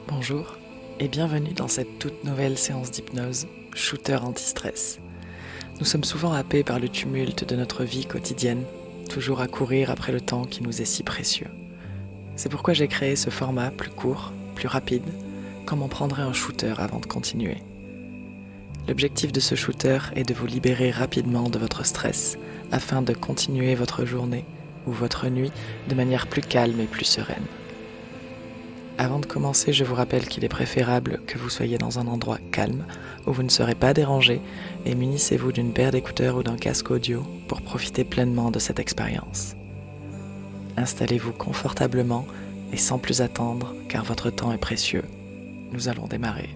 Bonjour et bienvenue dans cette toute nouvelle séance d'hypnose Shooter anti-stress. Nous sommes souvent happés par le tumulte de notre vie quotidienne, toujours à courir après le temps qui nous est si précieux. C'est pourquoi j'ai créé ce format plus court, plus rapide, comme on prendrait un shooter avant de continuer. L'objectif de ce shooter est de vous libérer rapidement de votre stress afin de continuer votre journée ou votre nuit de manière plus calme et plus sereine. Avant de commencer, je vous rappelle qu'il est préférable que vous soyez dans un endroit calme, où vous ne serez pas dérangé, et munissez-vous d'une paire d'écouteurs ou d'un casque audio pour profiter pleinement de cette expérience. Installez-vous confortablement et sans plus attendre, car votre temps est précieux. Nous allons démarrer.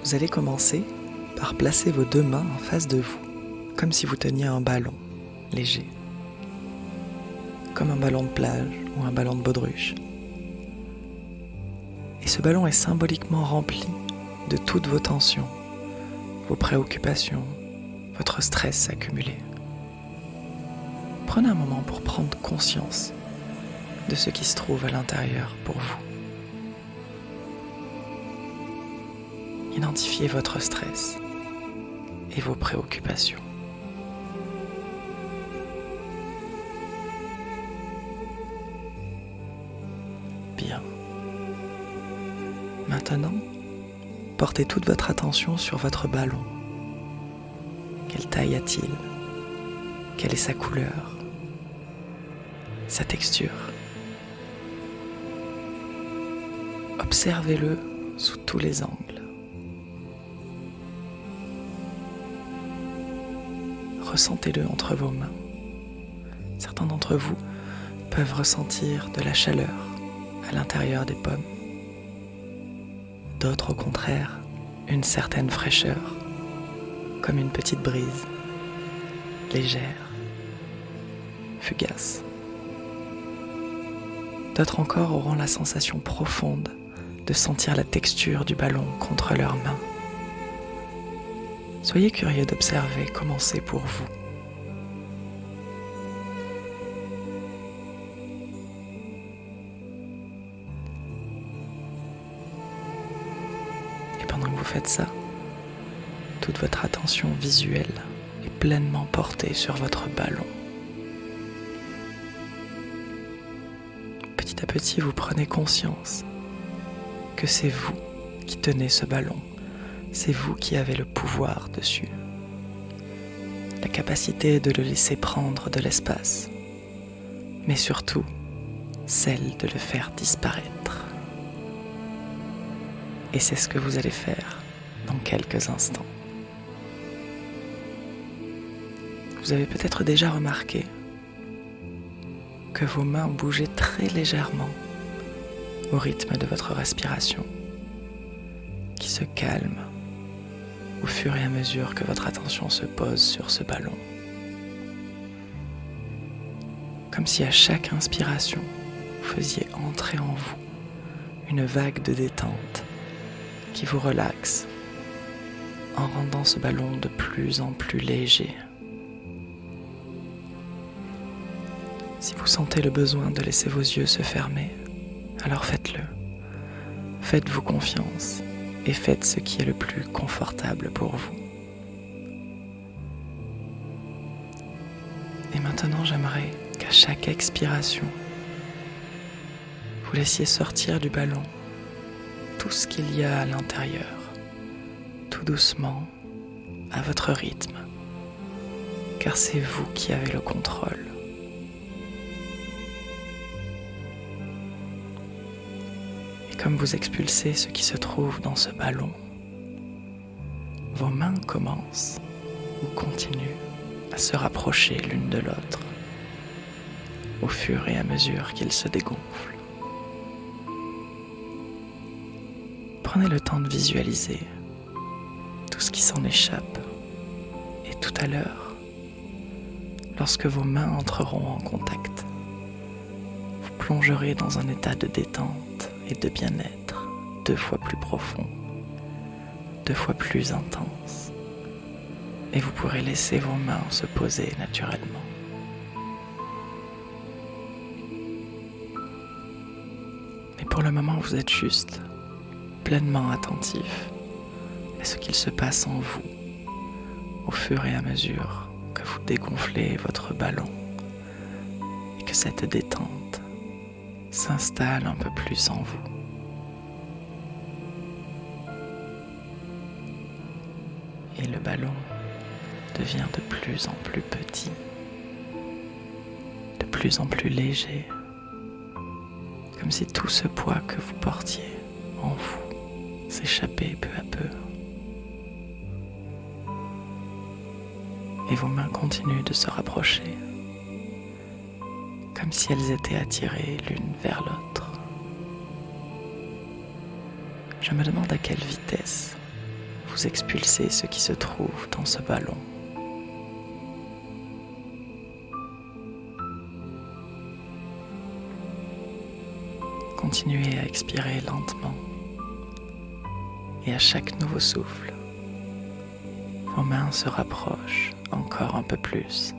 Vous allez commencer par placer vos deux mains en face de vous, comme si vous teniez un ballon léger, comme un ballon de plage ou un ballon de baudruche. Et ce ballon est symboliquement rempli de toutes vos tensions, vos préoccupations, votre stress accumulé. Prenez un moment pour prendre conscience de ce qui se trouve à l'intérieur pour vous. Identifiez votre stress et vos préoccupations. Bien. Maintenant, portez toute votre attention sur votre ballon. Quelle taille a-t-il? Quelle est sa couleur? Sa texture? Observez-le sous tous les angles. Ressentez-le entre vos mains. Certains d'entre vous peuvent ressentir de la chaleur à l'intérieur des pommes. D'autres, au contraire, une certaine fraîcheur, comme une petite brise, légère, fugace. D'autres encore auront la sensation profonde de sentir la texture du ballon contre leurs mains. Soyez curieux d'observer comment c'est pour vous. Pendant que vous faites ça, toute votre attention visuelle est pleinement portée sur votre ballon. Petit à petit, vous prenez conscience que c'est vous qui tenez ce ballon, c'est vous qui avez le pouvoir dessus, la capacité de le laisser prendre de l'espace, mais surtout celle de le faire disparaître. Et c'est ce que vous allez faire dans quelques instants. Vous avez peut-être déjà remarqué que vos mains bougeaient très légèrement au rythme de votre respiration, qui se calme au fur et à mesure que votre attention se pose sur ce ballon. Comme si à chaque inspiration, vous faisiez entrer en vous une vague de détente qui vous relaxe en rendant ce ballon de plus en plus léger. Si vous sentez le besoin de laisser vos yeux se fermer, alors faites-le. Faites-vous confiance et faites ce qui est le plus confortable pour vous. Et maintenant, j'aimerais qu'à chaque expiration, vous laissiez sortir du ballon tout ce qu'il y a à l'intérieur, tout doucement, à votre rythme, car c'est vous qui avez le contrôle. Et comme vous expulsez ce qui se trouve dans ce ballon, vos mains commencent ou continuent à se rapprocher l'une de l'autre, au fur et à mesure qu'ils se dégonflent. Prenez le temps de visualiser tout ce qui s'en échappe. Et tout à l'heure, lorsque vos mains entreront en contact, vous plongerez dans un état de détente et de bien-être 2 fois plus profond, 2 fois plus intense. et vous pourrez laisser vos mains se poser naturellement. Mais pour le moment, vous êtes juste pleinement attentif à ce qu'il se passe en vous au fur et à mesure que vous dégonflez votre ballon et que cette détente s'installe un peu plus en vous. Et le ballon devient de plus en plus petit, de plus en plus léger, comme si tout ce poids que vous portiez en vous s'échappait peu à peu. Et vos mains continuent de se rapprocher, comme si elles étaient attirées l'une vers l'autre. Je me demande à quelle vitesse vous expulsez ce qui se trouve dans ce ballon. Continuez à expirer lentement et à chaque nouveau souffle, vos mains se rapprochent encore un peu plus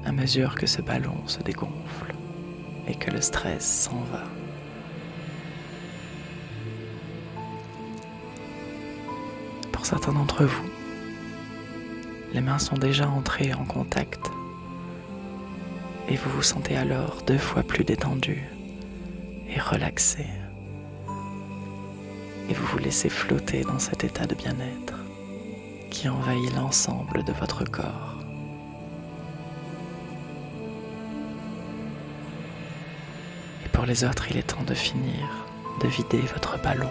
à mesure que ce ballon se dégonfle et que le stress s'en va. Pour certains d'entre vous, les mains sont déjà entrées en contact et vous vous sentez alors 2 fois plus détendu et relaxé. Et vous vous laissez flotter dans cet état de bien-être qui envahit l'ensemble de votre corps. Et pour les autres, il est temps de finir de vider votre ballon.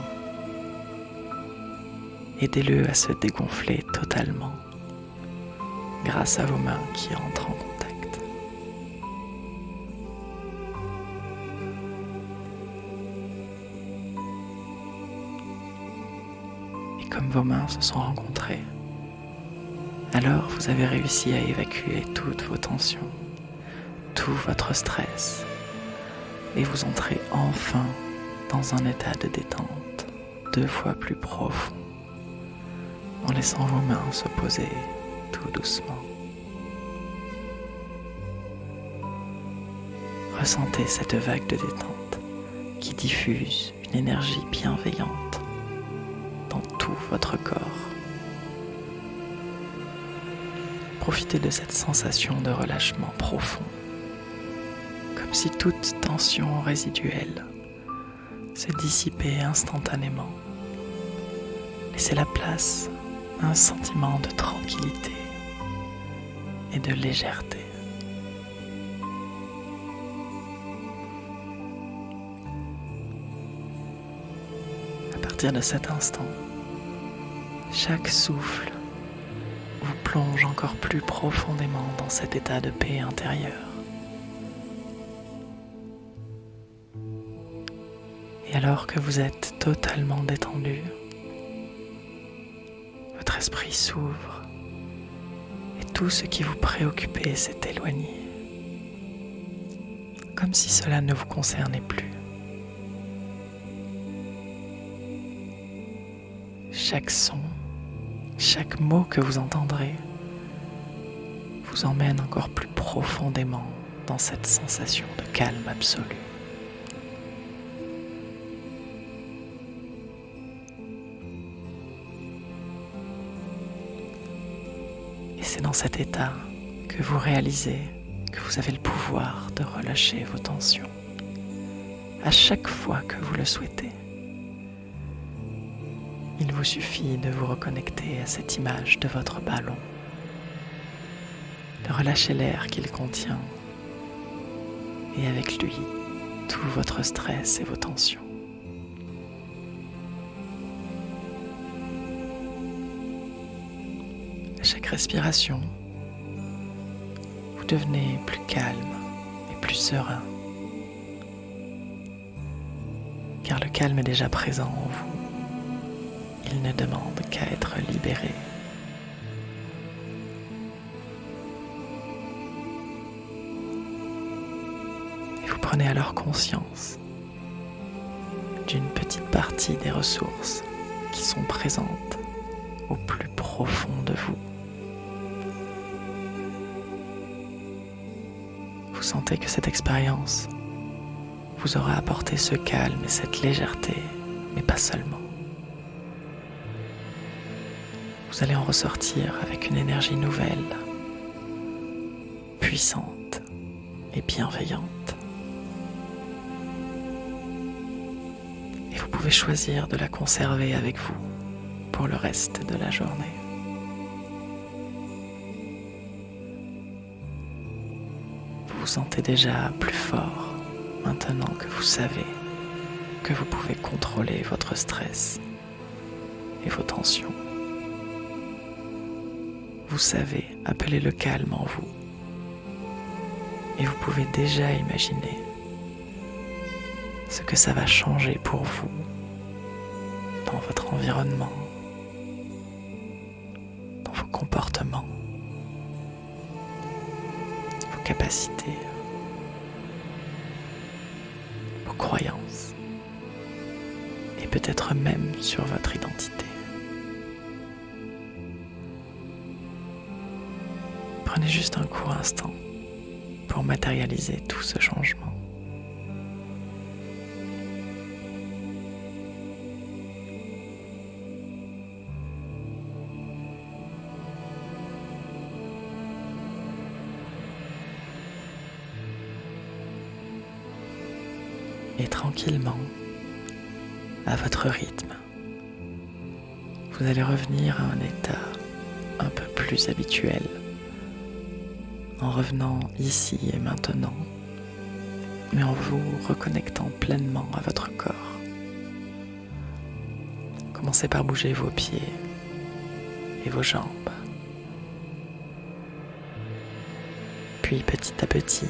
Aidez-le à se dégonfler totalement grâce à vos mains qui entrent en contact. Et comme vos mains se sont rencontrées, alors vous avez réussi à évacuer toutes vos tensions, tout votre stress, et vous entrez enfin dans un état de détente 2 fois plus profond, en laissant vos mains se poser tout doucement. Ressentez cette vague de détente qui diffuse une énergie bienveillante dans tout votre corps. Profitez de cette sensation de relâchement profond, comme si toute tension résiduelle se dissipait instantanément. Laissez la place à un sentiment de tranquillité et de légèreté. À partir de cet instant, chaque souffle vous plonge encore plus profondément dans cet état de paix intérieure. Et alors que vous êtes totalement détendu, votre esprit s'ouvre et tout ce qui vous préoccupait s'est éloigné, comme si cela ne vous concernait plus. Chaque son, chaque mot que vous entendrez vous emmène encore plus profondément dans cette sensation de calme absolu. Et c'est dans cet état que vous réalisez que vous avez le pouvoir de relâcher vos tensions à chaque fois que vous le souhaitez. Il vous suffit de vous reconnecter à cette image de votre ballon, de relâcher l'air qu'il contient et avec lui tout votre stress et vos tensions. À chaque respiration, vous devenez plus calme et plus serein, car le calme est déjà présent en vous. Il ne demande qu'à être libéré. Et vous prenez alors conscience d'une petite partie des ressources qui sont présentes au plus profond de vous. vous sentez que cette expérience vous aura apporté ce calme et cette légèreté, mais pas seulement. Vous allez en ressortir avec une énergie nouvelle, puissante et bienveillante. Et vous pouvez choisir de la conserver avec vous pour le reste de la journée. Vous vous sentez déjà plus fort maintenant que vous savez que vous pouvez contrôler votre stress et vos tensions. Vous savez appeler le calme en vous et vous pouvez déjà imaginer ce que ça va changer pour vous dans votre environnement, dans vos comportements, vos capacités, vos croyances et peut-être même sur votre identité. Prenez juste un court instant pour matérialiser tout ce changement. Et tranquillement, à votre rythme, vous allez revenir à un état un peu plus habituel, en revenant ici et maintenant, mais en vous reconnectant pleinement à votre corps. Commencez par bouger vos pieds et vos jambes. Puis petit à petit,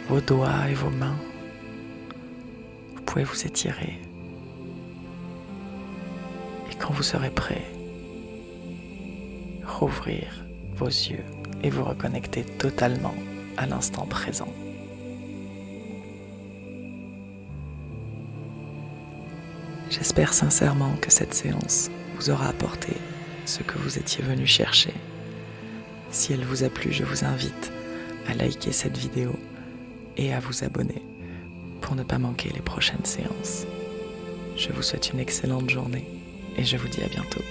vos doigts et vos mains. Vous pouvez vous étirer. Et quand vous serez prêt, rouvrir vos yeux et vous reconnecter totalement à l'instant présent. J'espère sincèrement que cette séance vous aura apporté ce que vous étiez venu chercher. Si elle vous a plu, je vous invite à liker cette vidéo et à vous abonner pour ne pas manquer les prochaines séances. Je vous souhaite une excellente journée et je vous dis à bientôt.